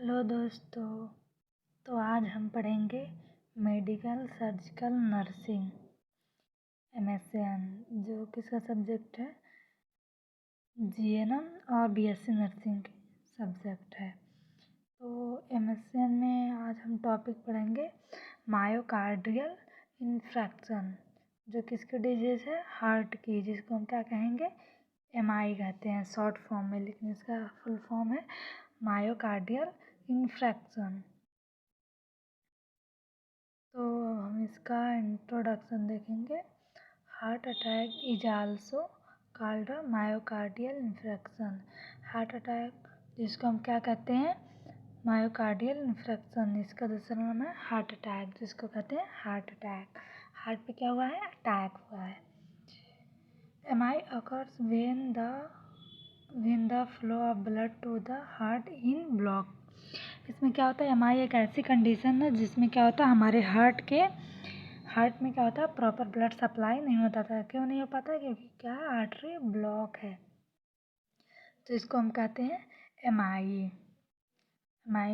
Hello दोस्तों। तो आज हम पढ़ेंगे मेडिकल सर्जिकल नर्सिंग MSN, जो किसका सब्जेक्ट है, GNM और BSc नर्सिंग सब्जेक्ट है। तो MSN में आज हम टॉपिक पढ़ेंगे मायोकार्डियल इन्फ्रैक्शन, जो किसकी डिजीज़ है, हार्ट की, जिसको हम क्या कहेंगे, MI कहते हैं शॉर्ट फॉर्म में, लेकिन इसका फुल फॉर्म है मायोकार्डियल इन्फ्रैक्शन। तो हम इसका इंट्रोडक्शन देखेंगे। Heart attack is also called myocardial infarction. Heart attack, जिसको हम क्या कहते हैं, मायोकार्डियल इन्फ्रैक्शन। इसका दूसरा नाम है हार्ट अटैक, जिसको कहते हैं हार्ट अटैक। हार्ट पे क्या हुआ है, अटैक हुआ है। MI occurs when the flow of blood to the heart in block। इसमें क्या होता है, MI एक ऐसी कंडीशन है जिसमें क्या होता है, हमारे हार्ट में क्या होता है, प्रॉपर ब्लड सप्लाई नहीं होता था। क्यों नहीं हो पाता है, क्योंकि क्या है, आर्टरी ब्लॉक है। तो इसको हम कहते हैं MI।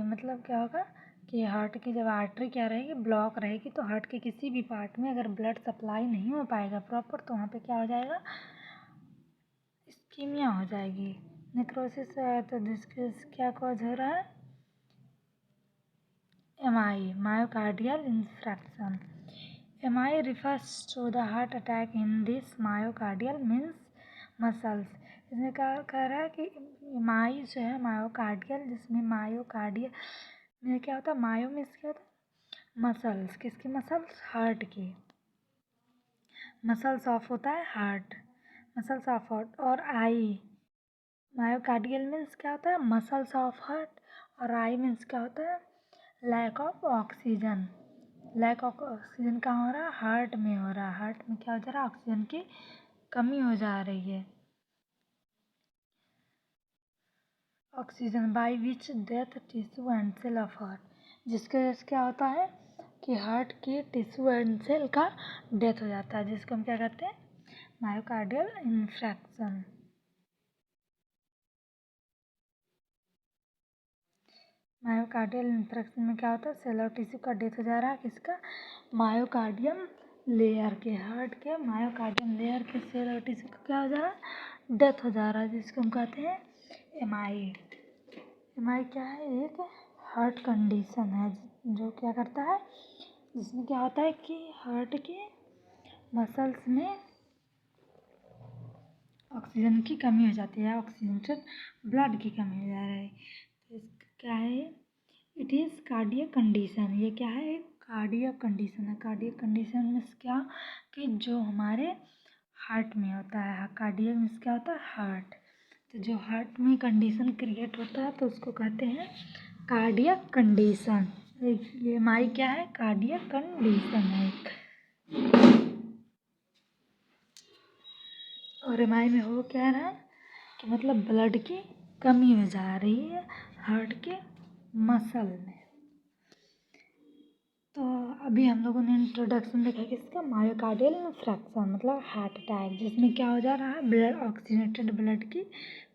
मतलब क्या होगा कि हार्ट की जब आर्टरी क्या रहेगी, ब्लॉक रहेगी, तो हार्ट के किसी भी पार्ट में अगर ब्लड सप्लाई नहीं हो पाएगा प्रॉपर, तो वहाँ पे क्या हो जाएगा, इस्कीमिया हो जाएगी, नेक्रोसिस। तो जिसके क्या कॉज हो रहा है, MI, myocardial infarction। MI refers to the heart attack in this myocardial means muscles। इसमें क्या कह रहा है कि MI जो है मायोकार्डियल, जिसमें मायोकार्डियल में क्या होता है, मायो में क्या होता है, मसल्स। किसकी मसल्स, हार्ट की मसल्स ऑफ होता है हार्ट, मसल्स ऑफ हार्ट। और आई, मायोकार्डियल मीन्स क्या होता है, मसल्स ऑफ हार्ट, और आई मीन्स क्या होता है, lack of oxygen. Lack of oxygen कहाँ हो रहा है, हार्ट में हो रहा है। हार्ट में क्या हो जा रहा है, ऑक्सीजन की कमी हो जा रही है। Oxygen by which death tissue and cell of heart, जिसके वजह से क्या होता है कि हार्ट की टिश्यू एंड सेल का डेथ हो जाता है, जिसको हम क्या कहते हैं, मायोकार्डियल इन्फ्रैक्शन। मायोकार्डियल इन्फ्रैक्शन में क्या होता है, सेल और टिश्यू का डेथ हो जा रहा है, किसका, मायोकार्डियम लेयर के, हार्ट के मायोकार्डियम लेयर के सेल और टिश्यू का क्या हो जा रहा है, डेथ हो जा रहा है, जिसको हम कहते हैं MI। MI क्या है, एक हार्ट कंडीशन है जो क्या करता है, जिसमें क्या होता है कि हार्ट के मसल्स में ऑक्सीजन की कमी हो जाती है, ऑक्सीजन ब्लड की कमी हो जा रही है। तो इसका क्या है, इट इज़ कार्डियक कंडीशन। ये क्या है, एक कार्डियक कंडीशन है। कार्डियक कंडीशन में क्या, कि जो हमारे हार्ट में होता है, कार्डियक में क्या होता है, हार्ट। तो जो हार्ट में कंडीशन क्रिएट होता है तो उसको कहते हैं कार्डियक कंडीशन। ये MI क्या है, कार्डियक कंडीशन है एक। और MI में हो क्या रहा है कि मतलब ब्लड की कमी हो जा रही है हार्ट के मसल में। तो अभी हम लोगों ने इंट्रोडक्शन देखा कि इसका मायोकार्डियल इन्फ्रैक्शन मतलब हार्ट अटैक, जिसमें क्या हो जा रहा है, ब्लड, ऑक्सीजनेटेड ब्लड की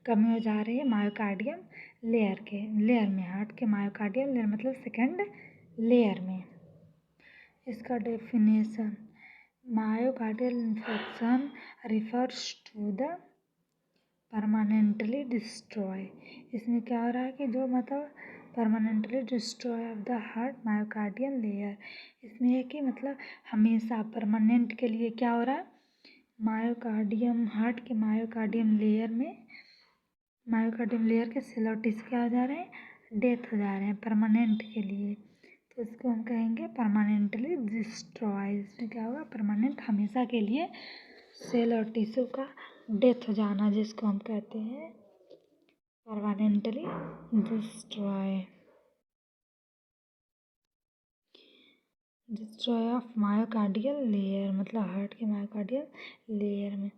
कमी हो जा रही है मायोकार्डियम लेयर में, हार्ट के मायोकार्डियम लेयर मतलब सेकेंड लेयर में। इसका definition, myocardial infection refers to the permanently destroy. इसमें क्या हो रहा है कि जो मतलब permanently destroy of the heart myocardium layer. इसमें है कि मतलब हमेशा परमानेंट के लिए क्या हो रहा है, मायोकार्डियम, हार्ट के मायोकार्डियम लेयर के सेल और टिश्यू क्या हो जा रहे हैं, डेथ हो जा रहे हैं परमानेंट के लिए। तो इसको हम कहेंगे परमानेंटली डिस्ट्रॉय। इसमें क्या होगा, परमानेंट हमेशा के लिए सेल और टिश्यू का डेथ हो जाना, जिसको हम कहते हैं permanently destroy of myocardial layer मतलब हार्ट के मायोकार्डियल लेयर में।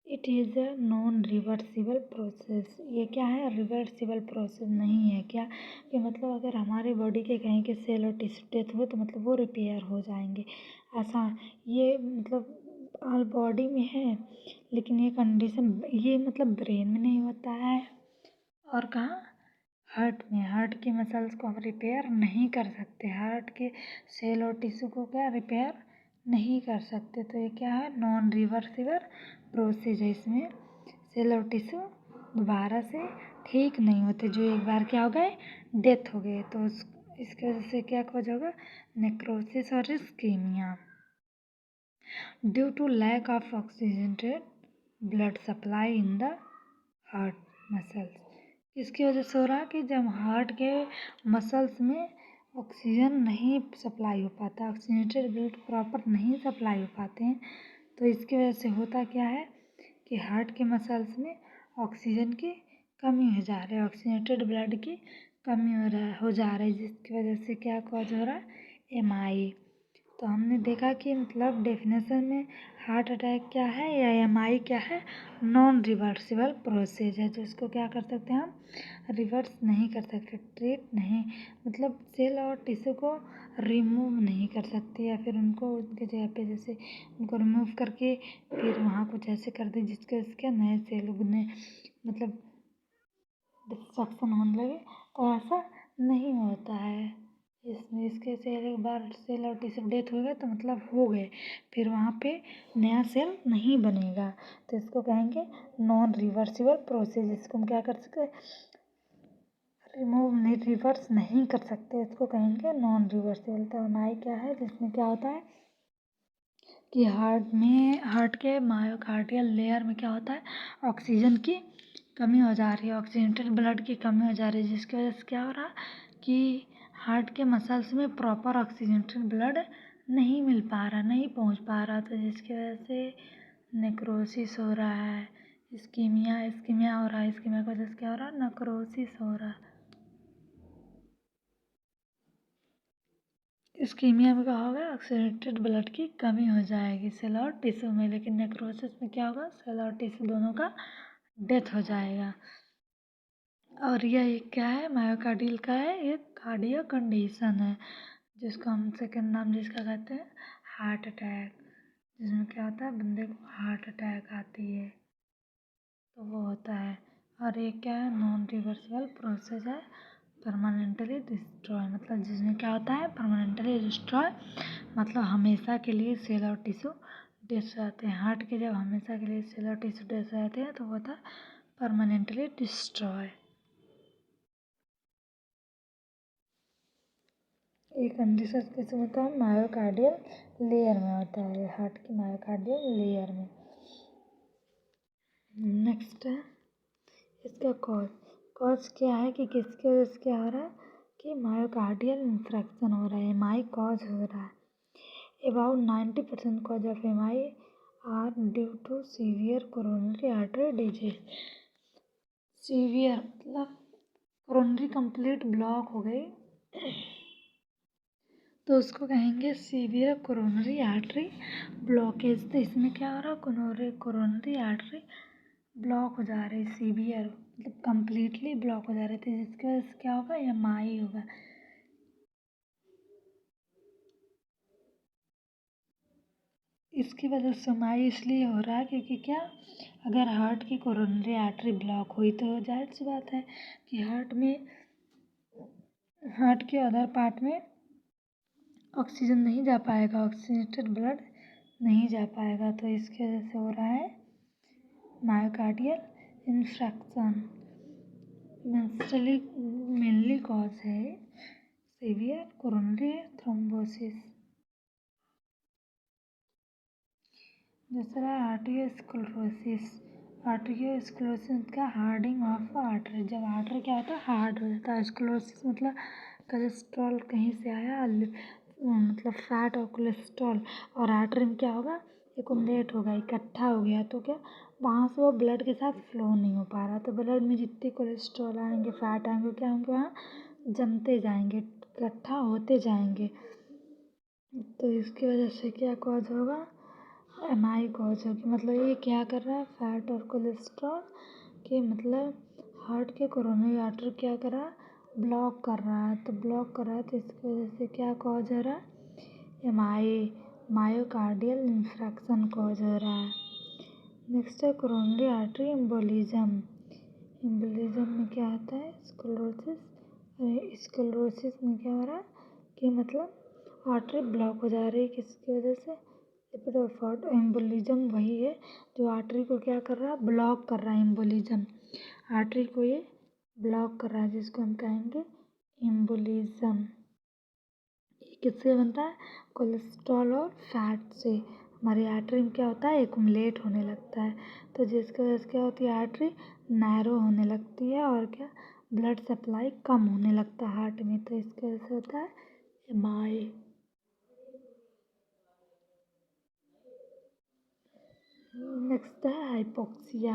It is a non reversible process. ये क्या है, रिवर्सिबल प्रोसेस नहीं है। क्या कि मतलब अगर हमारे बॉडी के कहीं के सेल और टिश्यू डेथ हुए तो मतलब वो रिपेयर हो जाएंगे, ऐसा ये मतलब ऑल बॉडी में है, लेकिन ये कंडीशन ये मतलब ब्रेन में नहीं होता है, और कहाँ, हार्ट की मसल्स को हम रिपेयर नहीं कर सकते, हार्ट के सेल और टिश्यू को क्या रिपेयर नहीं कर सकते। तो ये क्या है, नॉन रिवर्सिबल प्रोसेस है। इसमें सेल और टिश्यू दोबारा से ठीक नहीं होते, जो एक बार क्या हो गए, डेथ हो गए। तो इसकी वजह से क्या कॉज होगा, नेक्रोसिस और ischaemia due to lack of oxygenated blood supply in the heart muscles. इसकी वजह से हो रहा है कि जब हार्ट के मसल्स में ऑक्सीजन नहीं सप्लाई हो पाता, ऑक्सीजनेटेड ब्लड प्रॉपर नहीं सप्लाई हो पाते हैं, तो इसकी वजह से होता क्या है कि हार्ट के मसल्स में ऑक्सीजन की कमी हो जा रही है, ऑक्सीजनेटेड ब्लड की कमी हो जा रही है, जिसकी वजह से क्या कॉज हो रहा है, एमआई। तो हमने देखा कि मतलब डेफिनेशन में हार्ट अटैक क्या है या एमआई क्या है, नॉन रिवर्सिबल प्रोसेस है, जिसको क्या कर सकते हैं हम, रिवर्स नहीं कर सकते, ट्रीट नहीं, मतलब सेल और टिश्यू को रिमूव नहीं कर सकते, या फिर उनको उनके जगह पे जैसे उनको रिमूव करके फिर वहाँ कुछ ऐसे कर दे जिसके उसके नए सेल उगने, मतलब डिस्ट्रक्शन होने लगे, तो ऐसा नहीं होता है। इसमें इसके सेल एक बार सेल और टिश्यू डेथ हो गए तो मतलब हो गए, फिर वहाँ पे नया सेल नहीं बनेगा, तो इसको कहेंगे नॉन रिवर्सिबल प्रोसेस। इसको हम क्या कर सकते हैं, रिमूव नहीं, रिवर्स नहीं कर सकते, इसको कहेंगे नॉन रिवर्सिबल। तो एमआई क्या है, जिसमें क्या होता है कि हार्ट के मायोकार्डियल लेयर में क्या होता है, ऑक्सीजन की कमी हो जा रही है, ऑक्सीजनेटेड ब्लड की कमी हो जा रही है, जिसकी वजह से क्या हो रहा है कि हार्ट के मसल्स में प्रॉपर ऑक्सीजनेटेड ब्लड नहीं मिल पा रहा, नहीं पहुंच पा रहा, तो जिसकी वजह से नेक्रोसिस हो रहा है, इस्कीमिया हो रहा है, इस्कीमिया की वजह से क्या हो रहा है, नेक्रोसिस हो रहा है। इस्कीमिया में क्या होगा, ऑक्सीजनेटेड ब्लड की कमी हो जाएगी सेल और टिश्यू में, लेकिन नेक्रोसिस में क्या होगा, सेल और टिश्यू दोनों का डेथ हो जाएगा। और यह एक क्या है, मायोकार्डियल का है, एक कार्डियो कंडीशन है, जिसको हम सेकंड नाम जिसका कहते हैं हार्ट अटैक, जिसमें क्या होता है, बंदे को हार्ट अटैक आती है, तो वो होता है। और एक क्या है, नॉन रिवर्सिबल प्रोसेस है, परमानेंटली डिस्ट्रॉय, मतलब जिसमें क्या होता है, परमानेंटली डिस्ट्रॉय, मतलब हमेशा के लिए सेल और टिश्यू डेथ जाते हैं। हार्ट के जब हमेशा के लिए सेल और टिश्यू डेथ जाते हैं तो वो होता है परमानेंटली डिस्ट्रॉय। ये कंडीशन किस में होता है, मायोकार्डियल लेयर में होता है, हार्ट की मायोकार्डियल लेयर में। नेक्स्ट है इसका कॉज क्या है कि किसकी वजह से क्या हो रहा है कि मायोकार्डियल इंफ्रेक्शन हो रहा है, एमआई कॉज हो रहा है। About 90% cause of MI are due to severe coronary artery disease. Severe मतलब कोरोनरी कंप्लीट ब्लॉक हो गई, तो उसको कहेंगे सीवियर कोरोनरी आर्टरी ब्लॉकेज। तो इसमें क्या हो रहा है, कोरोनरी आर्टरी ब्लॉक हो जा रही, सीवियर मतलब कम्प्लीटली ब्लॉक हो जा रहे थे, जिसकी वजह से क्या होगा, एमआई होगा। इसकी वजह से एमआई इसलिए हो रहा है क्योंकि क्या, अगर हार्ट की कोरोनरी आर्टरी ब्लॉक हुई तो जाहिर सी बात है कि हार्ट के अदर पार्ट में ऑक्सीजन नहीं जा पाएगा, ऑक्सीजनेटेड ब्लड नहीं जा पाएगा, तो इसकी वजह से हो रहा है मायोकार्डियल इंफ्रेक्शन। मेनली कॉज है सीवियर कोरोनरी थ्रोम्बोसिस। दूसरा आर्टियोस्क्लेरोसिस। आर्टियोस्क्लेरोसिस का हार्डिंग ऑफ आर्टरी, जब आर्टरी क्या होता है, हार्ड हो जाता है। स्क्लेरोसिस मतलब कोलेस्ट्रॉल कहीं से आया, मतलब फैट और कोलेस्ट्रॉल, और आर्टरी में क्या होगा, एक्युमुलेट होगा, इकट्ठा हो गया, तो क्या वहाँ से वो ब्लड के साथ फ्लो नहीं हो पा रहा, तो ब्लड में जितने कोलेस्ट्रॉल आएंगे, फैट आएंगे, क्या होंगे, वहाँ जमते जाएंगे, इकट्ठा होते जाएंगे, तो इसकी वजह से क्या कॉज होगा, एमआई कॉज होगी। मतलब ये क्या कर रहा है, फैट और कोलेस्ट्रॉल के मतलब हार्ट के कोरोनरी आर्टरी क्या कर रहा है, ब्लॉक कर रहा है, तो ब्लॉक कर रहा है, तो इसकी वजह से क्या कॉज हो रहा है, एमआई मायोकार्डियल इंफ्रेक्शन कॉज हो रहा है। नेक्स्ट है कोरोनरी आर्टरी एम्बोलिज्म। एम्बोलिज्म में क्या होता है, स्क्लेरोसिस स्क्लेरोसिस में क्या हो रहा है कि मतलब आर्टरी ब्लॉक हो जा रही है, किसकी वजह से? लिपिड एम्बोलिज्म वही है जो आर्टरी को क्या कर रहा है, ब्लॉक कर रहा है। एम्बोलिज्म आर्टरी को ये ब्लॉक कर रहा है, जिसको हम कहेंगे एम्बोलिज्म। ये किससे बनता है? कोलेस्ट्रॉल और फैट से हमारी आर्टरी में क्या होता है, एक्युमुलेट होने लगता है। तो जिसकी वजह से क्या होती है, आर्टरी नैरो होने लगती है और क्या, ब्लड सप्लाई कम होने लगता है हार्ट में। तो इसकी वजह से होता है एमआई। नेक्स्ट है हाइपोक्सिया।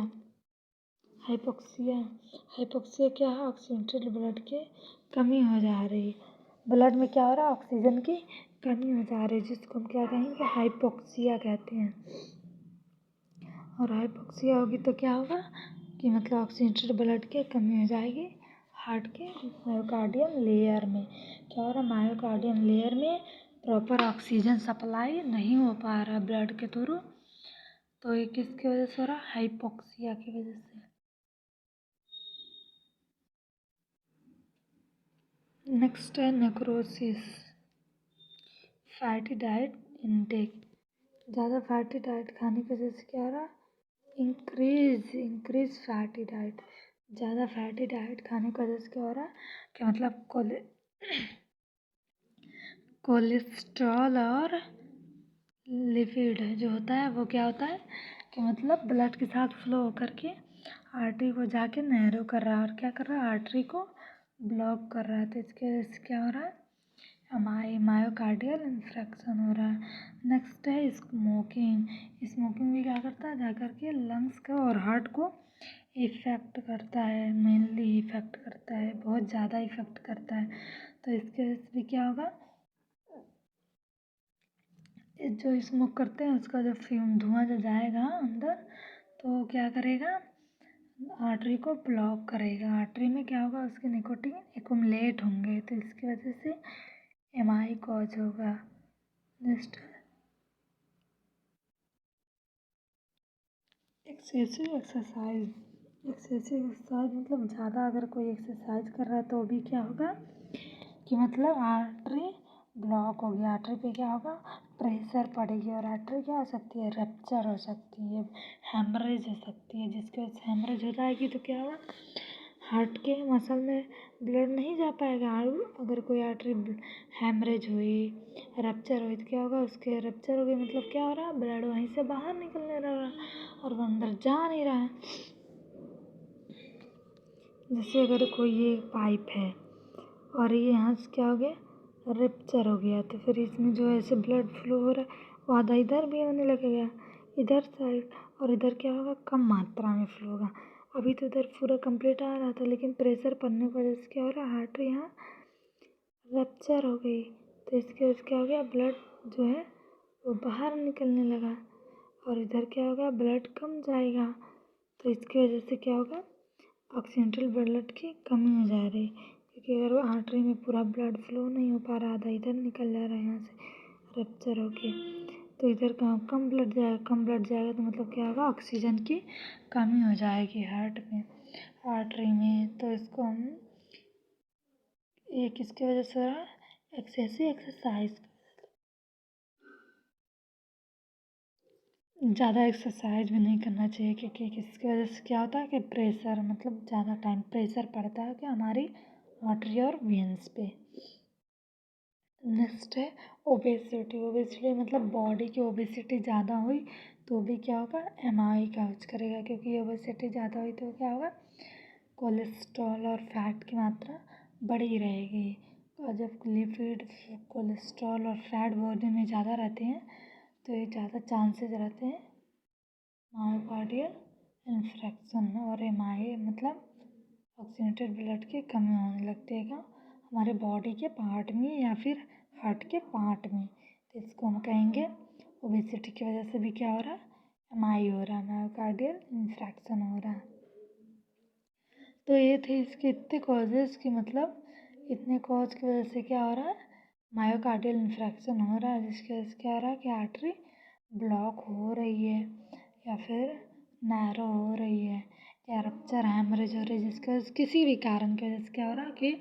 हाइपोक्सिया हाइपोक्सिया क्या है? ऑक्सीजनेटेड ब्लड के कमी हो जा रही है, ब्लड में क्या हो रहा है, ऑक्सीजन की कमी हो जा रही है, जिसको हम क्या कहेंगे, हाइपोक्सिया कहते हैं। और हाइपोक्सिया होगी तो क्या होगा कि मतलब ऑक्सीजनेटेड ब्लड की कमी हो जाएगी हार्ट के मायोकार्डियम लेयर में। क्या हो रहा है, मायोकार्डियम लेयर में प्रॉपर ऑक्सीजन सप्लाई नहीं हो पा रहा ब्लड के थ्रू। तो ये किसकी वजह से हो रहा है, हाइपोक्सिया की वजह से। नेक्स्ट है नेक्रोसिस। फैटी डाइट इनटेक, ज़्यादा फैटी डाइट खाने की वजह से क्या हो रहा है, इंक्रीज फैटी डाइट। ज़्यादा फैटी डाइट खाने की वजह से क्या हो रहा है कि मतलब कोलेस्ट्रॉल और लिपिड जो होता है वो क्या होता है कि मतलब ब्लड के साथ फ्लो होकर के आर्टरी को जाके नैरो कर रहा है और क्या कर रहा है, आर्टरी को ब्लॉक कर रहा है। तो इसकी वजह से क्या हो रहा है, मायोकार्डियल इन्फ्रेक्शन हो रहा है। नेक्स्ट है स्मोकिंग। स्मोकिंग भी क्या करता है, जाकर के लंग्स का और हार्ट को इफ़ेक्ट करता है, मेनली इफ़ेक्ट करता है, बहुत ज़्यादा इफ़ेक्ट करता है। तो इसके वजह से भी क्या होगा, जो स्मोक करते हैं उसका जो फ्यूम धुआं जो जाएगा अंदर, तो क्या करेगा, आर्टरी को ब्लॉक करेगा। आर्टरी में क्या होगा, उसके निकोटीन एक्युमुलेट होंगे, तो इसकी वजह से एमआई कॉज होगा। Next excessive exercise. Excessive exercise मतलब ज़्यादा अगर कोई एक्सरसाइज कर रहा है तो भी क्या होगा कि मतलब आर्टरी ब्लॉक हो गया, आर्टरी पे क्या होगा, प्रेशर पड़ेगी और आर्टरी क्या हो सकती है, रप्चर हो सकती है, हेमरेज हो सकती है। जिसकी वजह से हेमरेज हो जाएगी तो क्या होगा, हार्ट के मसल में ब्लड नहीं जा पाएगा। अगर कोई आर्टरी हेमरेज हुई, रप्चर हुई तो क्या होगा, उसके रप्चर हो गई मतलब क्या हो रहा है, ब्लड वहीं से बाहर निकलने लगा और वो अंदर जा नहीं रहा है। जैसे अगर कोई ये पाइप है और ये यहाँ से क्या हो गया, रप्चर हो गया, तो फिर इसमें जो ऐसे ब्लड फ्लो हो रहा है वो आधा इधर भी होने लगेगा, इधर साइड, और इधर क्या होगा, कम मात्रा में फ्लो होगा। अभी तो इधर पूरा कंप्लीट आ रहा था, लेकिन प्रेशर पड़ने की वजह से क्या हो रहा है, आर्टरी यहाँ रप्चर हो गई, तो इसके वजह से क्या हो गया, ब्लड जो है वो बाहर निकलने लगा और इधर क्या होगा, ब्लड कम जाएगा। तो इसकी वजह से क्या होगा, ऑक्सीजनेटेड ब्लड की कमी हो जा रही, क्योंकि अगर वो आर्टरी में पूरा ब्लड फ्लो नहीं हो पा रहा, आधा इधर निकल जा रहा है यहाँ से रप्चर होके, तो इधर कम ब्लड जाएगा, कम ब्लड जाएगा तो मतलब क्या होगा, ऑक्सीजन की कमी हो जाएगी हार्ट में, आर्टरी में। तो इसको हम, ये किसकी वजह से हो रहा है, एक्सेसिव एक्सरसाइज। ज़्यादा एक्सरसाइज भी नहीं करना चाहिए, क्योंकि इसकी वजह से क्या होता है कि प्रेशर मतलब ज़्यादा टाइम प्रेशर पड़ता है कि हमारी आर्टरी और वेन्स पे। नेक्स्ट है ओबेसिटी। ओबेसिटी मतलब बॉडी की ओबेसिटी ज़्यादा हुई तो भी क्या होगा, एमआई काउच करेगा, क्योंकि ओबेसिटी ज़्यादा हुई तो क्या होगा, कोलेस्ट्रॉल और फैट की मात्रा बढ़ी रहेगी। और जब लिपिड, कोलेस्ट्रॉल और फैट बॉडी में ज़्यादा रहते हैं तो ये ज़्यादा चांसेस रहते हैं मायोकार्डियल इन्फ्रेक्शन और एमआई मतलब ऑक्सीजनेटेड ब्लड की कमी होने लगती है हमारे बॉडी के पार्ट में या फिर हार्ट के पार्ट में। तो इसको हम कहेंगे ओबेसिटी की वजह से भी क्या हो रहा है, एमआई हो रहा है, मायोकार्डियल इन्फ्रेक्शन हो रहा है। तो ये थे इसके इतने कॉजेज़ कि मतलब इतने कॉज की वजह से क्या हो रहा है, मायोकार्डियल इन्फ्रेक्शन हो रहा है, जिसकी वजह से क्या हो रहा है कि आर्टरी ब्लॉक हो रही है या फिर नैरो हो रही है या रप्चर हेमरेज हो रही है, जिसकी वजह से किसी भी कारण की वजह से क्या हो रहा है कि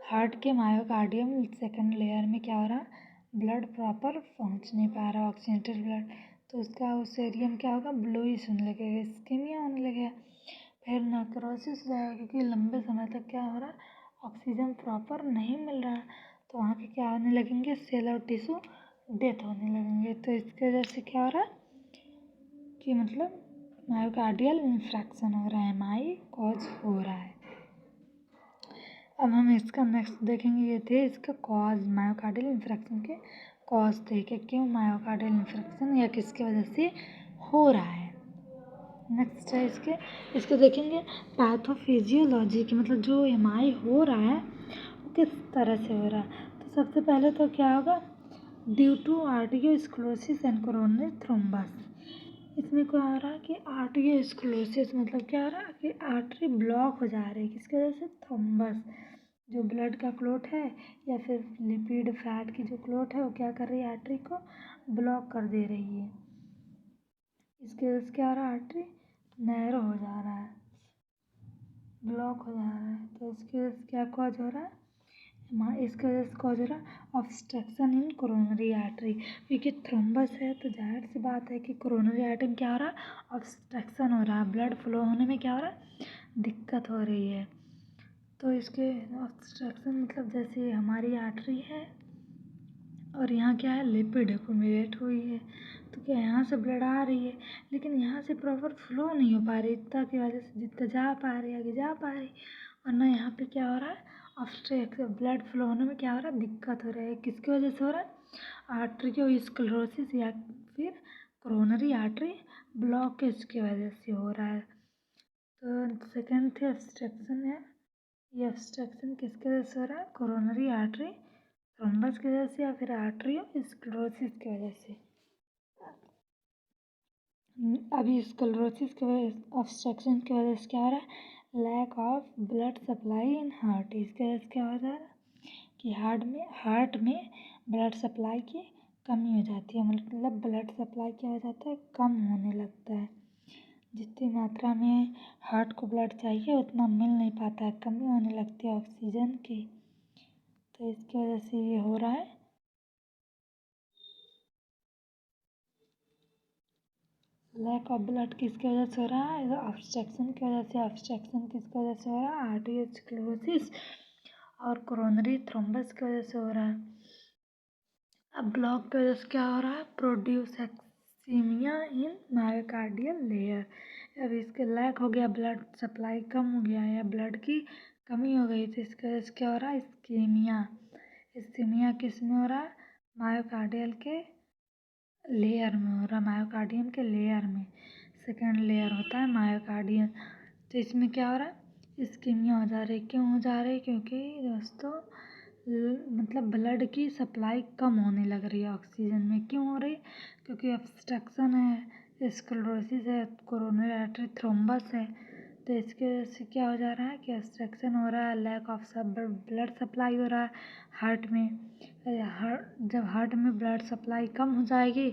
हार्ट के मायोकार्डियम सेकंड लेयर में क्या हो रहा है, ब्लड प्रॉपर पहुंच नहीं पा रहा, ऑक्सीजनेटेड ब्लड, तो उसका उस एरिया में क्या होगा, ब्लूइश होने लगेगा, इस्कीमिया होने लगेगा, फिर नेक्रोसिस हो जाएगा, क्योंकि लंबे समय तक क्या हो रहा है, ऑक्सीजन प्रॉपर नहीं मिल रहा, तो वहाँ के क्या होने लगेंगे, सेल और टिश्यू डेथ होने लगेंगे। तो इसके वजह से क्या हो रहा है कि मतलब मायोकार्डियल इन्फ्रैक्शन हो रहा है, एमआई कॉज हो रहा है। अब हम इसका नेक्स्ट देखेंगे, ये थे इसका कॉज, मायोकार्डियल इन्फ्रैक्शन के कॉज थे कि क्यों मायोकार्डियल इन्फ्रैक्शन या किसकी वजह से हो रहा है। नेक्स्ट है इसको देखेंगे पैथोफिजियोलॉजी की, मतलब जो एमआई हो रहा है वो किस तरह से हो रहा है। तो सबसे पहले तो क्या होगा, due to arteriosclerosis and coronary thrombus. इसमें क्या हो रहा है कि आर्टियोस्क्लेरोसिस मतलब क्या हो रहा है कि आर्टरी ब्लॉक हो जा रही है, किसकी वजह से, थ्रोम्बस, जो ब्लड का क्लॉट है या फिर लिपिड फैट की जो क्लॉट है वो क्या कर रही है, आर्टरी को ब्लॉक कर दे रही है। इसके वजह से क्या हो रहा है, आर्टरी नैरो हो जा रहा है, ब्लॉक हो जा रहा है। तो इसकी वजह से क्या कॉज हो रहा है, इसकी वजह से कॉज हो रहा है ऑब्स्ट्रक्शन इन कोरोनरी आर्टरी, क्योंकि थ्रोम्बस है तो जाहिर सी बात है कि कोरोनरी आर्टरी में क्या हो रहा है, ऑब्स्ट्रक्शन हो रहा है, ब्लड फ्लो होने में क्या हो रहा है, दिक्कत हो रही है। तो इसके ऑब्स्ट्रक्शन मतलब जैसे हमारी आर्टरी है और यहाँ क्या है, लिपिड एक्युमुलेट हुई है, तो क्या यहाँ से ब्लड आ रही है लेकिन यहाँ से प्रॉपर फ्लो नहीं हो पा रही, इतना की वजह से जितना जा पा रही आगे जा पा रही, और ना यहाँ पे क्या हो रहा है, ऑब्स्ट्रक्शन, ब्लड फ्लो होने में क्या हो रहा है, दिक्कत हो रहा है। किसकी वजह से हो रहा है, आर्टरियोस्क्लेरोसिस या फिर कोरोनरी आर्टरी ब्लॉकेज की वजह से हो रहा है। तो सेकेंड थे ऑब्स्ट्रक्शन है, ये ऑब्स्ट्रक्शन किसकी वजह से हो रहा है, कोरोनरी आर्टरी थ्रोम्बस की वजह से या फिर आर्टरियोस्क्लेरोसिस की वजह से। अभी स्क्लेरोसिस की वजह, ऑब्स्ट्रक्शन की वजह से क्या हो रहा है, lack of blood supply in heart, इसकी वजह से क्या हो रहा है कि हार्ट में ब्लड सप्लाई की कमी हो जाती है, मतलब ब्लड सप्लाई क्या हो जाता है, कम होने लगता है, जितनी मात्रा में हार्ट को ब्लड चाहिए उतना मिल नहीं पाता है, कमी होने लगती है ऑक्सीजन की, तो इसकी वजह से ये हो रहा है। लैक ऑफ ब्लड किसकी वजह से हो रहा है, ऑब्स्ट्रक्शन की वजह से, ऑब्स्ट्रक्शन किसकी वजह से हो रहा है, आर्टरियोस्क्लेरोसिस और कोरोनरी थ्रोम्बस की वजह से हो रहा है। अब ब्लॉक की वजह से क्या हो रहा है, प्रोड्यूस एक्सीमिया इन मायोकार्डियल लेयर, अब इसके लैक हो गया, ब्लड सप्लाई कम हो गया या ब्लड की कमी हो गई, तो इसकी वजह से क्या हो रहा है, इस्कीमिया, इस्कीमिया किस में हो रहा है, मायोकार्डियल के लेयर में हो रहा है, मायोकार्डियम के लेयर में, सेकेंड लेयर होता है मायोकार्डियम, तो इसमें क्या हो रहा है, इस्कीमिया हो जा रही है, क्यों हो जा रही है, क्योंकि दोस्तों मतलब ब्लड की सप्लाई कम होने लग रही है ऑक्सीजन में, क्यों हो रही, क्योंकि ऑब्स्ट्रक्शन है, स्क्लेरोसिस है, कोरोनरी आर्टरी थ्रोम्बस है, तो इसकी वजह से क्या हो जा रहा है कि ऑब्स्ट्रक्शन हो रहा है, लैक ऑफ ब्लड सप्लाई हो रहा है हार्ट में, जब हार्ट में ब्लड सप्लाई कम हो जाएगी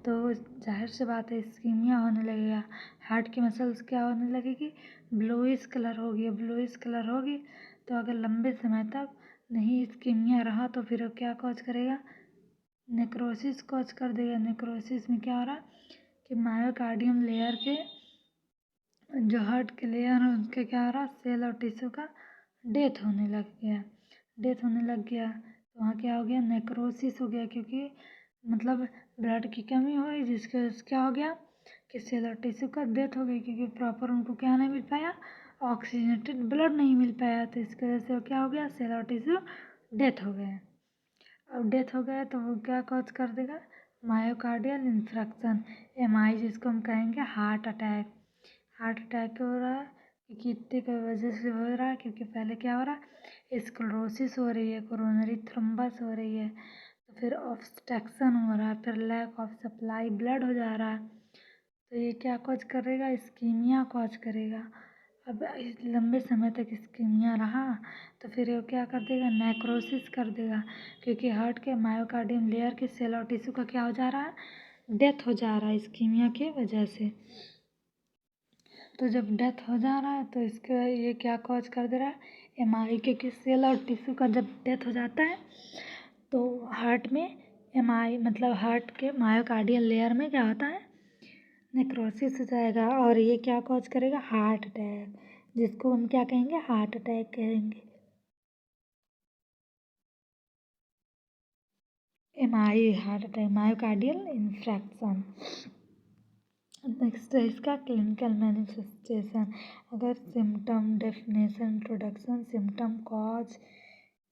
तो जाहिर सी बात है इस्कीमिया होने लगेगा, हार्ट की मसल्स क्या होने लगेगी, ब्लूइश कलर होगी, ब्लूइश कलर होगी, तो अगर लंबे समय तक नहीं इस्कीमिया रहा तो फिर वो क्या कॉज करेगा, नेक्रोसिस कॉज कर देगा। नेक्रोसिस में क्या हो रहा है कि मायोकार्डियम लेयर के जो हार्ट के लेयर है उनके क्या हो रहा है, सेल और टिश्यू का डेथ होने लग गया, डेथ होने लग गया, तो वहाँ क्या हो गया, नेक्रोसिस हो गया, क्योंकि मतलब ब्लड की कमी हो गई, जिसकी वजह से क्या हो गया कि सेल और टिश्यू का डेथ हो गई, क्योंकि प्रॉपर उनको क्या नहीं मिल पाया, ऑक्सीजनेटेड ब्लड नहीं मिल पाया, तो इसकी वजह से वो क्या हो गया, सेल और टिश्यू डेथ हो गए। अब डेथ हो गया तो वो क्या कॉज कर देगा, मायोकार्डियल इन्फ्रैक्शन, एमआई, जिसको हम कहेंगे हार्ट अटैक, हार्ट अटैक हो रहा है क्योंकि इतने की वजह से हो रहा है, क्योंकि पहले क्या हो रहा है, स्क्लेरोसिस हो रही है, कोरोनरी थ्रोम्बस हो रही है, तो फिर ऑब्स्ट्रक्शन हो रहा है, फिर लैक ऑफ सप्लाई ब्लड हो जा रहा है, तो ये क्या कॉज करेगा, इस्कीमिया कॉज करेगा। अब लंबे समय तक इस्कीमिया रहा तो फिर वो क्या कर देगा, नेक्रोसिस कर देगा, क्योंकि हार्ट के मायोकार्डियम लेयर के सेल और टिश्यू का क्या हो जा रहा है, डेथ हो जा रहा है इस्कीमिया की वजह से। तो जब डेथ हो जा रहा है तो इसका ये क्या कॉज कर दे रहा है, MI, क्योंकि सेल और टिश्यू का जब डेथ हो जाता है तो हार्ट में MI मतलब हार्ट के मायोकार्डियल लेयर में क्या होता है, नेक्रोसिस हो जाएगा और ये क्या कॉज करेगा, हार्ट अटैक, जिसको हम क्या कहेंगे, हार्ट अटैक कहेंगे। MI heart attack, myocardial infarction. Next है इसका क्लिनिकल मैनिफेस्टेशन। अगर symptom, definition, introduction, symptom, cause,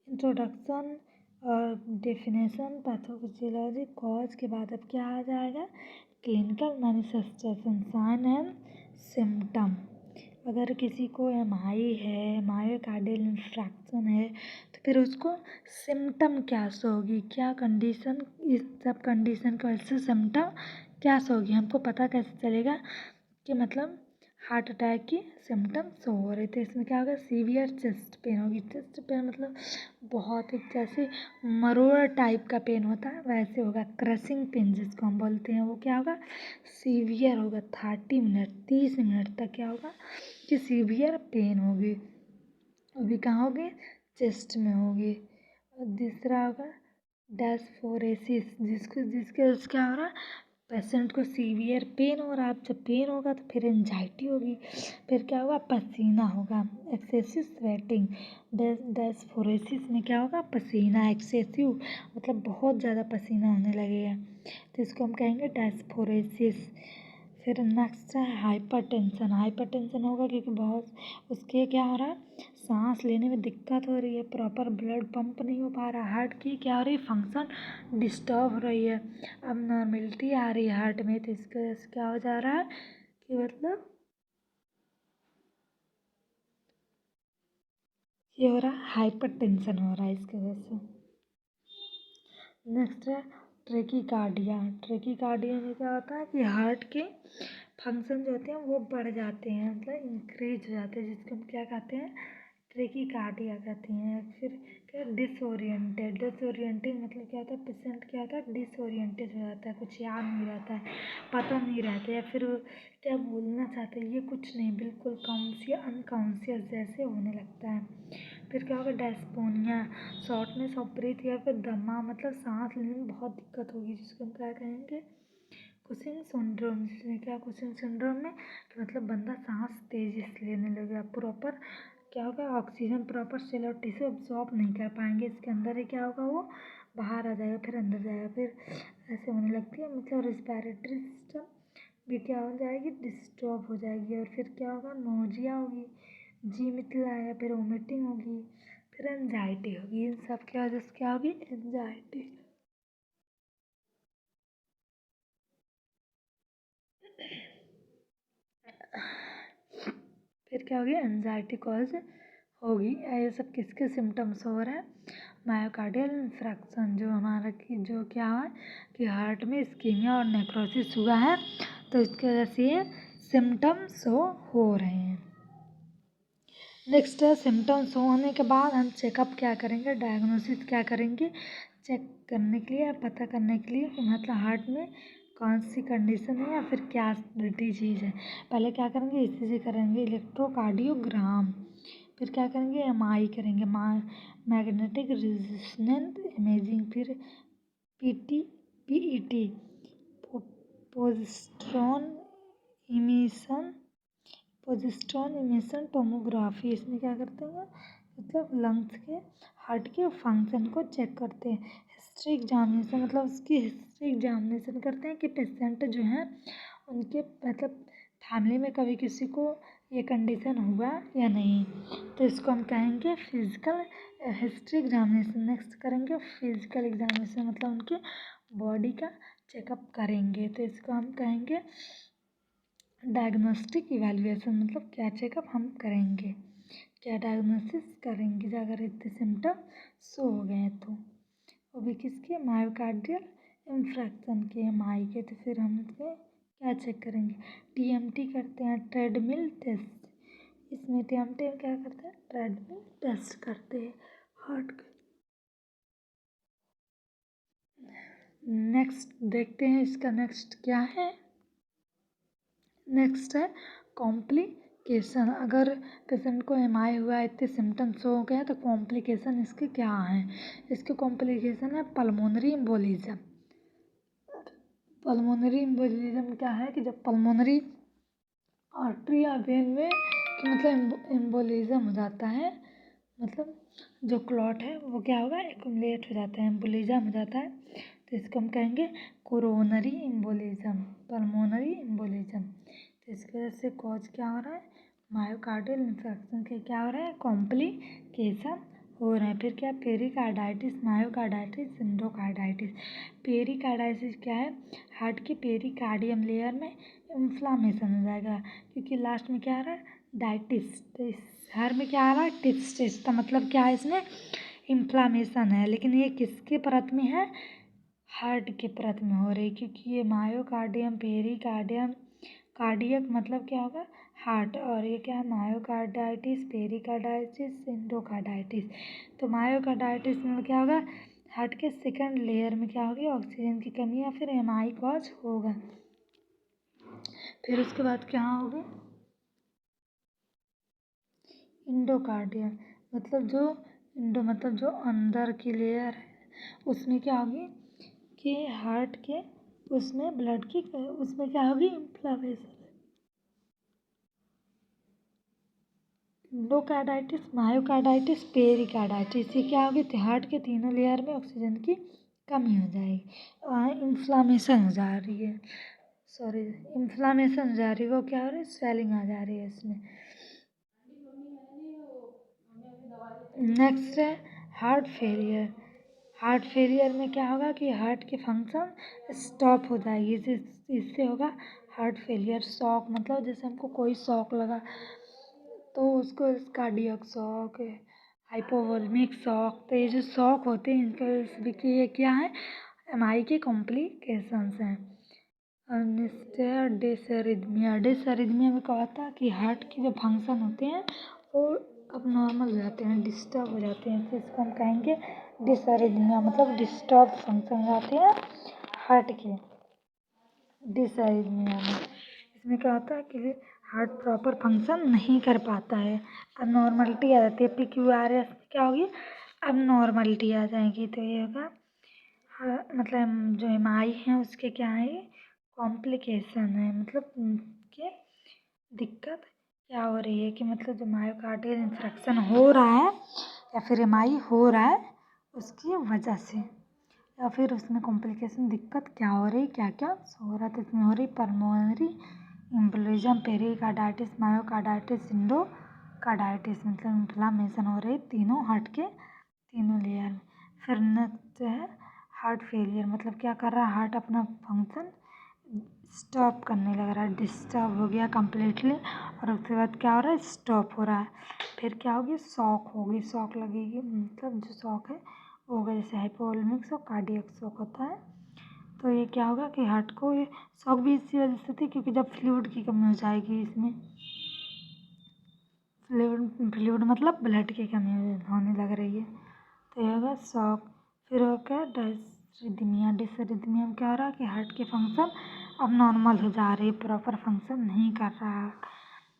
introduction और डेफिनेशन, पैथोफिजियोलॉजी, कॉज के बाद अब क्या आ जाएगा, clinical manifestation, sign and symptom. अगर किसी को MI है, मायोकार्डियल इन्फ्रैक्शन है, तो फिर उसको सिम्टम क्या शो होगी, क्या कंडीशन, इस सब कंडीशन की वजह से सिम्टम क्या शो होगी, हमको पता कैसे चलेगा कि मतलब हार्ट अटैक की सिम्टम्स शो हो रहे थे। इसमें क्या होगा, सीवियर चेस्ट पेन होगी। चेस्ट पेन मतलब बहुत ही जैसे मरोड़ टाइप का पेन होता है वैसे होगा। क्रशिंग पेन जिसको हम बोलते हैं वो क्या होगा, सीवियर होगा। 30 मिनट तक क्या होगा कि सीवियर पेन होगी। अभी कहाँ होगी, चेस्ट में होगी। और दूसरा होगा डेस्फोरेसिस, जिसके क्या हो रहा है, पेशेंट को सीवियर पेन हो रहा है। अब जब पेन होगा तो फिर एंजाइटी होगी, फिर क्या होगा, पसीना होगा, एक्सेसिव स्वेटिंग। डेस्फोरेसिस में क्या होगा, पसीना एक्सेसिव मतलब बहुत ज़्यादा पसीना होने लगेगा, तो इसको हम कहेंगे डेस्फोरेसिस। फिर नेक्स्ट है हाइपरटेंशन। हाइपरटेंशन होगा क्योंकि बहुत उसके क्या हो रहा है, सांस लेने में दिक्कत हो रही है, प्रॉपर ब्लड पंप नहीं हो पा रहा, हार्ट की क्या हो रही है, फंक्शन डिस्टर्ब हो रही है, अब नॉर्मेलिटी आ रही है हार्ट में, तो इसकी वजह से क्या हो जा रहा है कि मतलब ये हो रहा है, हाइपरटेंशन हो रहा है इसकी वजह से। नेक्स्ट है ट्रेकीकार्डिया। ट्रेकीकार्डिया में क्या होता है कि हार्ट के फंक्शन जो होते हैं वो बढ़ जाते हैं, मतलब इंक्रीज हो जाते हैं, जिसको हम क्या कहते हैं, ट्रेकीकार्डिया कहते हैं। फिर क्या, डिसोरिएंटेड। डिसोरिएंटेड मतलब क्या होता है, पेशेंट क्या होता है, डिसोरिएंटेड हो जाता है, कुछ याद नहीं रहता है, पता नहीं रहता है, या फिर क्या बोलना चाहते हैं ये कुछ नहीं, बिल्कुल अनकॉन्शियस जैसे होने लगता है। फिर क्या होगा, डेस्पोनिया, शॉर्टनेस ऑफ ब्रीथ या फिर दमा, मतलब सांस लेने में बहुत दिक्कत होगी, जिसको हम क्या कहेंगे, कुशिंग सिंड्रोम। जिसमें क्या, कुशिंग सिंड्रोम में तो मतलब बंदा सांस तेजी से लेने लगेगा, प्रॉपर क्या होगा, ऑक्सीजन प्रॉपर सेल और टिश्यू अब्सॉर्ब नहीं कर पाएंगे, इसके अंदर ही क्या होगा, वो बाहर आ जाएगा, फिर अंदर जाएगा, फिर ऐसे होने लगती है, मतलब रिस्पायरेटरी सिस्टम भी क्या हो जाएगी, डिस्टर्ब हो जाएगी। और फिर क्या होगा, नोजिया होगी, जी मितला या फिर वोमिटिंग होगी, फिर एंजाइटी होगी। इन सब की वजह से क्या होगी, एंजाइटी। फिर क्या होगी, एंजाइटी कॉज होगी। ये सब किसके सिम्टम्स हो रहे हैं, मायोकार्डियल इन्फ्रैक्शन, जो हमारा की जो क्या है कि हार्ट में इस्कीमिया और नेक्रोसिस हुआ है, तो इसकी वजह से ये सिम्टम्स हो रहे हैं। नेक्स्ट है सिम्टम्स होने के बाद हम चेकअप क्या करेंगे, डायग्नोसिस क्या करेंगे, चेक करने के लिए, पता करने के लिए कि मतलब हार्ट में कौन सी कंडीशन है या फिर क्या डिजीज़ है। पहले क्या करेंगे, ECG करेंगे, इलेक्ट्रोकार्डियोग्राम, फिर क्या करेंगे, MI करेंगे, मैग्नेटिक रेजोनेंस इमेजिंग, फिर PET पोजिस्ट्रॉन इमिशन टोमोग्राफी। इसमें क्या करते हैं, मतलब लंग्स के, हार्ट के फंक्शन को चेक करते हैं। हिस्ट्री एग्जामिनेशन मतलब उसकी हिस्ट्री एग्जामिनेशन करते हैं कि पेशेंट जो हैं उनके मतलब फैमिली में कभी किसी को ये कंडीशन हुआ या नहीं, तो इसको हम कहेंगे फिजिकल हिस्ट्री एग्जामिनेशन। नेक्स्ट करेंगे फिजिकल एग्जामिनेशन, मतलब उनके बॉडी का चेकअप करेंगे, तो इसको हम कहेंगे डायग्नोस्टिक इवैल्यूएशन, मतलब क्या चेकअप हम करेंगे, क्या डायग्नोसिस करेंगे अगर इतने सिम्टम शो हो गए तो। वो भी किसके, मायोकार्डियल इन्फ्रैक्शन के, MI के। तो फिर हम इसमें क्या चेक करेंगे, TMT करते हैं, ट्रेडमिल टेस्ट। इसमें TMT में क्या करते हैं, ट्रेडमिल टेस्ट करते हैं हार्ट के। नेक्स्ट देखते हैं इसका नेक्स्ट क्या है। नेक्स्ट है कॉम्प्लिकेशन, अगर पेशेंट को एमआई हुआ है, इतने सिम्टम्स हो गए हैं तो कॉम्प्लिकेशन इसके क्या हैं? इसके कॉम्प्लिकेशन है पल्मोनरी एम्बोलिज्म। पल्मोनरी एम्बोलिज्म क्या है कि जब पल्मोनरी आर्टरी या वेन में कि मतलब एम्बोलिज्म हो जाता है, मतलब जो क्लॉट है वो क्या होगा, एक्युमुलेट हो जाता है, एम्बोलिज्म हो जाता है, तो इसको हम कहेंगे कोरोनरी एम्बोलिज्म, पल्मोनरी एम्बोलिज्म। तो इसकी वजह से कॉज क्या हो रहा है, मायोकार्डियल इन्फेक्शन के क्या हो रहा है, कॉम्प्लिकेशन हो रहे हैं। फिर क्या, पेरिकार्डाइटिस, मायोकार्डाइटिस, एंडोकार्डाइटिस। पेरिकार्डाइटिस क्या है, हार्ट के पेरिकार्डियम लेयर में इन्फ्लामेशन हो जाएगा, क्योंकि लास्ट में क्या आ रहा है, डाइटिस, तो इस हर में क्या आ रहा है, टिप्स टिप्स, का मतलब क्या है, इसमें इन्फ्लामेशन है, लेकिन ये किसके परत में है, हार्ट के परत में हो रही, क्योंकि ये मायोकार्डियम, पेरिकार्डियम, कार्डियक मतलब क्या होगा, हार्ट, और ये क्या है, मायोकार्डाइटिस, पेरिकार्डाइटिस, एंडोकार्डाइटिस। तो मायोकार्डाइटिस में क्या होगा, हार्ट के सेकंड लेयर में क्या होगी, ऑक्सीजन की कमी या फिर एमआई कॉज होगा। फिर उसके बाद क्या होगी, इंडोकार्डियम, मतलब जो अंदर की लेयर है उसमें क्या होगी कि हार्ट के उसमें ब्लड की उसमें क्या होगी, इन्फ्लामेशन। इंडोकार्डाइटिस, मायोकार्डाइटिस, पेरिकार्डाइटिस, ये क्या होगी, हार्ट के तीनों लेयर में ऑक्सीजन की कमी हो जाएगी, इन्फ्लामेशन हो जा रही है, इन्फ्लामेशन हो जा रही है, वो क्या हो रही है, स्वेलिंग आ जा रही है इसमें। नेक्स्ट है हार्ट फेलियर। हार्ट फेलियर में क्या होगा कि हार्ट की फंक्शन स्टॉप हो जाएगी, इससे होगा हार्ट फेलियर। शॉक, मतलब जैसे हमको कोई शॉक लगा तो उसको कार्डियक शॉक, हाइपोवोल्मिक शॉक, तो ये जो शॉक होते हैं इनका ये क्या है, एमआई के कॉम्प्लिकेशंस हैं। और नेक्स्ट है डिसएरिथमिया। डिसएरिथमिया में क्या होता है कि हार्ट के जो फंक्शन होते हैं वो अब नॉर्मल हो जाते हैं, डिस्टर्ब हो जाते हैं, तो इसको हम कहेंगे डिसएरिथमिया, मतलब डिस्टर्ब फंक्शन हो जाते हैं हार्ट के, डिसएरिथमिया में। इसमें क्या होता है कि हार्ट प्रॉपर फंक्शन नहीं कर पाता है, अब नॉर्मलिटी आ जाती है, PQRS क्या होगी, अब नॉर्मलिटी आ जाएगी, तो ये होगा मतलब जो एमआई है उसके क्या है, कॉम्प्लिकेशन है, मतलब कि दिक्कत क्या हो रही है कि मतलब जो मायोकार्डियल इन्फेक्शन हो रहा है या फिर एमआई हो रहा है उसकी वजह से, या फिर उसमें कॉम्प्लिकेशन दिक्कत क्या हो रही, क्या क्या हो रहा है, तो इसमें हो रही pulmonary embolism, pericarditis, myocarditis, endocarditis, मतलब इन्फ्लामेशन हो रही तीनों हार्ट के तीनों लेयर में। फिर नेक्स्ट है हार्ट फेलियर, मतलब क्या कर रहा है, हार्ट अपना फंक्शन स्टॉप करने लग रहा है, डिस्टर्ब हो गया कम्प्लीटली, और उसके बाद क्या हो रहा है, स्टॉप हो रहा है। फिर क्या होगी, शॉक होगी, शॉक लगेगी, मतलब जो शॉक है वो होगा, जैसे हाइपोवोल्मिक शॉक, कार्डियक शॉक होता है। तो ये क्या होगा कि हार्ट को ये शॉक भी इसी वजह से थी क्योंकि जब फ्लूइड की कमी हो जाएगी इसमें, फ्लूइड मतलब ब्लड की कमी होने लग रही है, तो ये होगा शॉक। फिर होगा डिसरिथमिया। डिसरिथमिया में क्या हो रहा है कि हार्ट के फंक्शन अब नॉर्मल हो जा रही है, प्रॉपर फंक्शन नहीं कर रहा,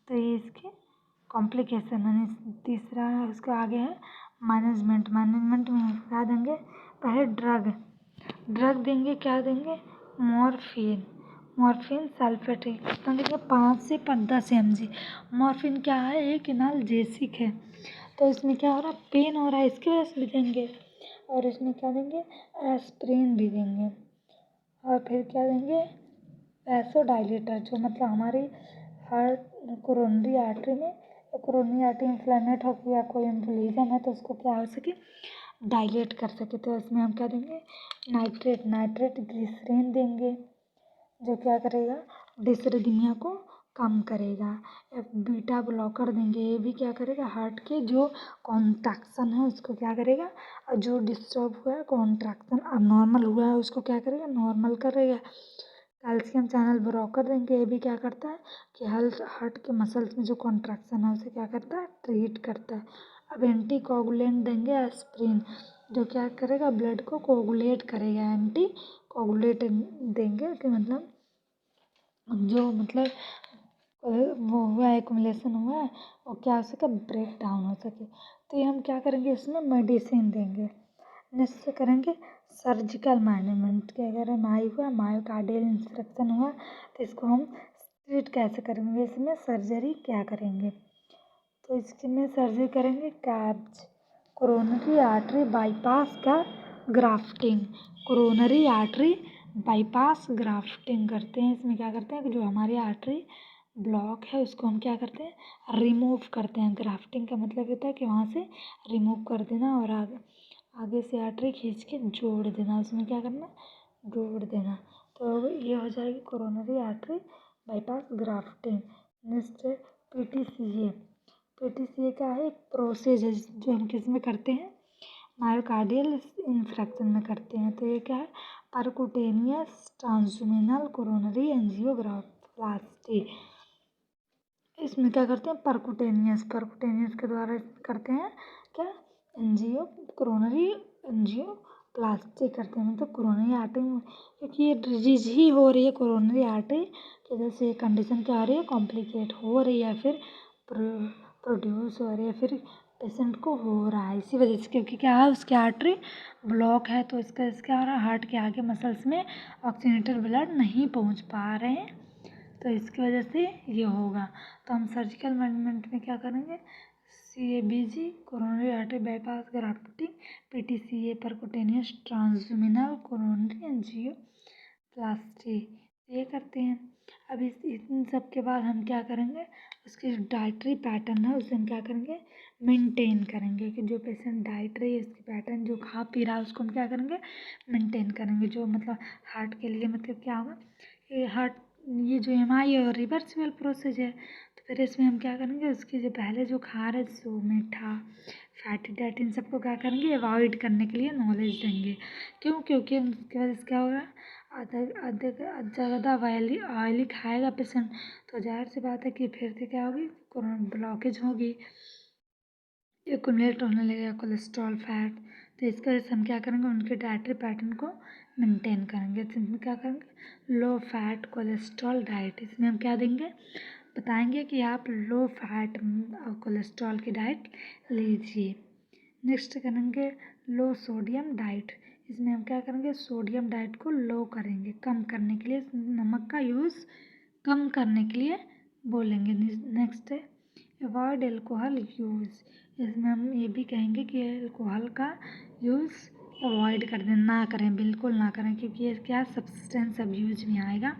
तो ये इसके कॉम्प्लिकेशन है। तीसरा है उसके आगे है मैनेजमेंट। मैनेजमेंट में क्या देंगे, पहले ड्रग देंगे, क्या देंगे, मॉर्फिन, मॉर्फिन सल्फेट्रिक, कितना देंगे, 5 से 10 mg। मॉर्फिन क्या है, एक एनाल्जेसिक है, तो इसमें क्या हो रहा है, पेन हो रहा है, इसकी वजह से भी देंगे, और इसमें क्या देंगे, एस्प्रिन भी देंगे, और फिर क्या देंगे, वैसोडाइलेटर, जो मतलब हमारी हार्ट कोरोनरी आर्टरी में, कोरोनरी आर्टरी इन्फ्लेमेट हो गया, कोई एम्बोलिज्म है तो उसको क्या हो सके, डायलेट कर सके, तो इसमें हम क्या देंगे, नाइट्रेट ग्लिसरीन देंगे, जो क्या करेगा, डिसरिथमिया को कम करेगा। बीटा ब्लॉकर देंगे, ये भी क्या करेगा, हार्ट के जो कॉन्ट्रैक्शन है उसको क्या करेगा, और जो डिस्टर्ब हुआ है कॉन्ट्रैक्शन अब नॉर्मल हुआ है उसको क्या करेगा, नॉर्मल करेगा। कैल्शियम चैनल ब्लॉकर देंगे, ये भी क्या करता है कि हार्ट के मसल्स में जो कॉन्ट्रैक्शन है उसे क्या करता है, ट्रीट करता है। अब एंटी कोगुलेंट देंगे, एस्प्रिन, जो क्या करेगा, ब्लड को कोगुलेट करेगा, एंटी कोगुलेट देंगे कि मतलब जो मतलब वो हुआ है, एक्युमुलेशन हुआ है, और क्या हो सके, ब्रेक डाउन हो सके। तो ये हम क्या करेंगे, इसमें मेडिसिन देंगे। नेक्स्ट करेंगे सर्जिकल मैनेजमेंट के, अगर मायोकार्डियल इंफ्रेक्शन हुआ तो इसको हम ट्रीट कैसे करेंगे, इसमें सर्जरी क्या करेंगे। तो इसमें सर्जरी करेंगे कैब्ज, कोरोनरी आर्टरी बाईपास का grafting, coronary artery bypass grafting करते हैं। इसमें क्या करते हैं कि जो हमारी आर्टरी ब्लॉक है उसको हम क्या करते हैं, रिमूव करते हैं। ग्राफ्टिंग का मतलब होता है कि वहाँ से रिमूव कर देना और आगे से आर्टरी खींच के जोड़ देना। उसमें क्या करना, जोड़ देना। तो ये हो जाएगी coronary artery bypass grafting. Next है पीटीसीए। पीटीसीए क्या है, एक प्रोसेस है जो हम किस में करते हैं, मायोकार्डियल इंफ्रेक्शन में करते हैं। तो ये क्या है, परकुटेनियस ट्रांसल्यूमिनल कोरोनरी एंजियोग्राफ्टी। इसमें क्या करते हैं, परकुटेनियस के द्वारा करते हैं क्या, कोरोनरी एंजियोप्लास्टी करते हैं। मतलब कोरोनरी आर्टरी, क्योंकि ये डिजीज ही हो रही है कोरोनरी आर्टरी की वजह से, कंडीशन क्या हो रही है, कॉम्प्लिकेट हो रही है, फिर प्रोड्यूस हो रही है, फिर पेशेंट को हो रहा है इसी वजह से, क्योंकि क्या है, उसकी आर्टरी ब्लॉक है। तो इसका क्या हो रहा है, हार्ट के आगे मसल्स में ऑक्सीजनेटेड ब्लड नहीं पहुंच पा रहे हैं, तो इसकी वजह से ये होगा। तो हम सर्जिकल मैनेजमेंट में क्या करेंगे, CABG coronary artery bypass grafting, PTCA percutaneous transluminal coronary angioplasty, ये करते हैं। अब इन सब के बाद हम क्या करेंगे, उसकी जो डाइटरी पैटर्न है उसे हम क्या करेंगे, मेंटेन करेंगे। कि जो पेशेंट डाइटरी उसकी पैटर्न जो खा पी रहा है उसको हम क्या करेंगे, मेंटेन करेंगे। जो मतलब हार्ट के लिए मतलब क्या होगा, ये जो MI और रिवर्सिबल प्रोसेस है। तो फिर इसमें हम क्या करेंगे, उसकी जो पहले जो खा रहे जो मीठा फैटी डाइट इन सबको क्या करेंगे, अवॉइड करने के लिए नॉलेज देंगे। क्यों, क्योंकि उसकी वजह से क्या होगा, ज़्यादा ऑयली खाएगा पेशेंट, तो जाहिर सी बात है कि फिर से क्या होगी, ब्लॉकेज होगी, एक्युमुलेट होने लगेगा कोलेस्ट्रॉल फैट। तो इसकी वजह से हम क्या करेंगे, उनके डाइटरी पैटर्न को मेंटेन करेंगे। तो इसमें क्या करेंगे, लो फैट कोलेस्ट्रॉल डाइट। इसमें हम क्या देंगे, बताएंगे कि आप लो फैट और कोलेस्ट्रॉल की डाइट लीजिए। नेक्स्ट करेंगे लो सोडियम डाइट। इसमें हम क्या करेंगे, सोडियम डाइट को लो करेंगे, कम करने के लिए, नमक का यूज़ कम करने के लिए बोलेंगे। नेक्स्ट है अवॉइड एल्कोहल यूज़। इसमें हम ये भी कहेंगे कि अल्कोहल का यूज़ अवॉइड कर दें, ना करें, बिल्कुल ना करें, क्योंकि ये क्या सब्सटेंस अब्यूज में आएगा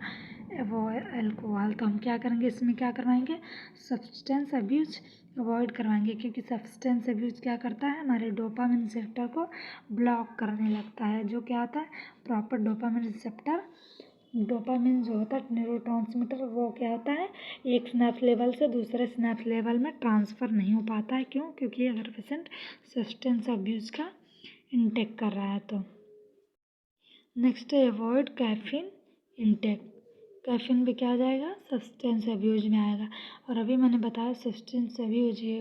अल्कोहल। तो हम क्या करेंगे, इसमें क्या करवाएंगे, सब्सटेंस अब्यूज अवॉइड करवाएंगे। क्योंकि सब्सटेंस अब्यूज क्या करता है, हमारे डोपामिन रिसेप्टर को ब्लॉक करने लगता है। जो क्या होता है, प्रॉपर डोपामिन रिसेप्टर, डोपामिन जो होता है न्यूरोट्रांसमीटर, वो क्या होता है, एक स्नैप्स लेवल से दूसरे स्नैप्स लेवल में ट्रांसफ़र नहीं हो पाता है। क्यों, क्योंकि अगर पेशेंट सब्सटेंस अब्यूज़ का इंटेक कर रहा है तो। नेक्स्ट है अवॉइड कैफीन इंटेक। कैफीन भी क्या आ जाएगा, सब्सटेंस अब्यूज में आएगा। और अभी मैंने बताया सब्सटेंस अब्यूज ये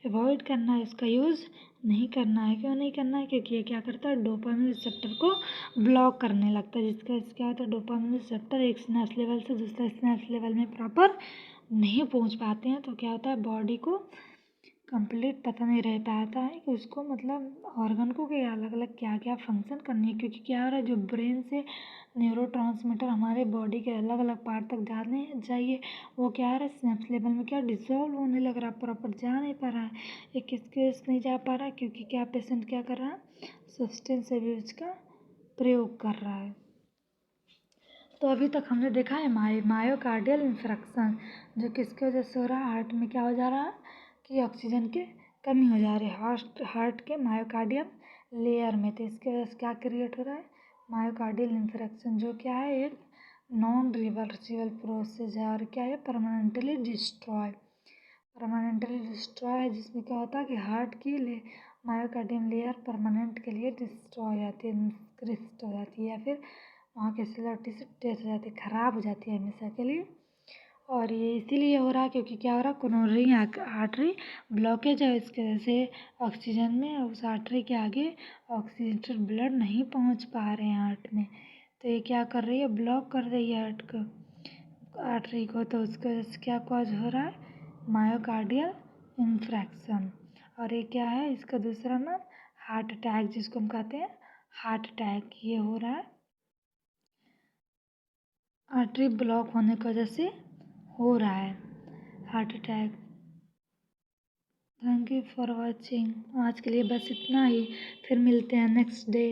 अवॉइड करना है, इसका यूज़ नहीं करना है। क्यों नहीं करना है, क्योंकि ये क्या करता है, डोपामिन रिसेप्टर को ब्लॉक करने लगता है। जिसका क्या होता है, डोपामिन रिसेप्टर एक स्नैप्स लेवल से दूसरे स्नैप्स लेवल में प्रॉपर नहीं पहुंच पाते हैं। तो क्या होता है, बॉडी को कंप्लीट पता नहीं रह पाता है कि उसको मतलब ऑर्गन को कि अलग अलग क्या क्या फंक्शन करनी है। क्योंकि क्या हो रहा है, जो ब्रेन से न्यूरोट्रांसमीटर हमारे बॉडी के अलग अलग पार्ट तक जाने चाहिए, वो क्या हो रहा है, स्नैप्स लेवल में क्या डिसॉल्व होने लग रहा है, प्रॉपर जा नहीं पा रहा है। ये किसके वजह से नहीं जा पा रहा है, क्योंकि क्या पेशेंट क्या कर रहा है, सब्सटेंस अब्यूज का प्रयोग कर रहा है। तो अभी तक हमने देखा है मायोकार्डियल इंफ्रेक्शन, जो किसकी वजह से हो रहा है, हार्ट में क्या हो जा रहा है कि ऑक्सीजन की कमी हो जा रही है हार्ट के मायोकार्डियम लेयर में। तो इसके वजह से क्या क्रिएट हो रहा है, मायोकार्डियल इंफ्रेक्शन, जो क्या है, एक नॉन रिवर्सिबल प्रोसेस है और क्या है, परमानेंटली डिस्ट्रॉय है। जिसमें क्या होता है कि हार्ट की मायोकार्डियम लेयर परमानेंट के लिए डिस्ट्रॉय हो जाती है, निष्क्रिस्ट हो जाती है, या फिर वहाँ की सेल से डेथ हो जाती है, ख़राब हो जाती है हमेशा के लिए। और ये इसीलिए हो रहा है क्योंकि क्या हो रहा है, कोरोनरी आर्टरी ब्लॉकेज है। इसकी वजह से ऑक्सीजन में उस आर्टरी के आगे ऑक्सीजनेटेड ब्लड नहीं पहुंच पा रहे हैं हार्ट में। तो ये क्या कर रही है, ब्लॉक कर रही है हार्ट को। आर्टरी को, तो उसको क्या कॉज हो रहा है, मायोकार्डियल इंफ्रैक्शन। और ये क्या है, इसका दूसरा नाम हार्ट अटैक, जिसको हम कहते हैं हार्ट अटैक, ये हो रहा है आर्टरी ब्लॉक होने की वजह से हो रहा है heart attack. Thank you for watching. आज के लिए बस इतना ही, फिर मिलते हैं नेक्स्ट डे।